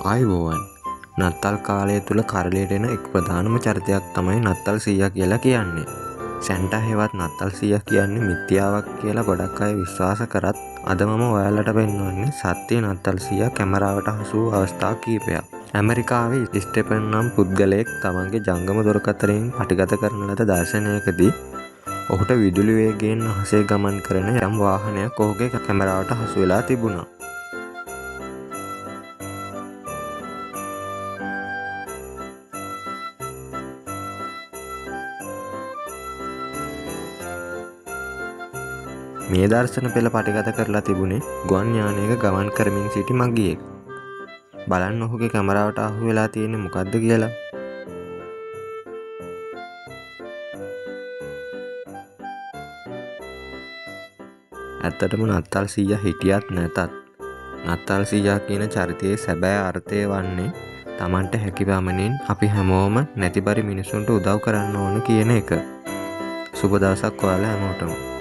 ආයුබෝවන්. නත්තල් කාලය තුළ කරලියට එන එක් ප්‍රධානම චරිතයක් තමයි නත්තල් සීයා කියලා කියන්නේ. සැන්ටා හෙවත් නත්තල් සීයා කියන්නේ මිත්‍යාවක් කියලා ගොඩක් අය විශ්වාස කරත් අද මම ඔයාලට පෙන්වන්නේ සත්‍ය නත්තල් සීයා කැමරාවට හසු වූ අවස්ථා කීපයක්. ඇමරිකාවේ ස්ටෙපන් නම් පුද්ගලයෙක් තමන්ගේ ජංගම දුරකථනයෙන් පටිගත කරන ලද දර්ශනයකදී ඔහුට විදුලි වේගයෙන් අහසේ ගමන් කරන යම් වාහනයක් ඔහුගේ කැමරාවට හසු වෙලා තිබුණා. මේ දර්ශන පෙළ පටිගත කරලා තිබුණේ ගුවන් යානයක ගමන් කරමින් සිටි මගියෙක්. බලන්න ඔහුගේ කැමරාවට අහු වෙලා තියෙන්නේ මොකද්ද කියලා. ඇත්තටම නත්තල් සීයා හිටියත් නැතත් නත්තල් සීයා කියන චරිතයේ සැබෑ අර්ථය වන්නේ Tamanට හැකි පමණින් අපි හැමෝම නැතිබරි මිනිසුන්ට උදව් කරන්න ඕන කියන එක. සුබ දවසක් ඔයාලා හැමෝටම.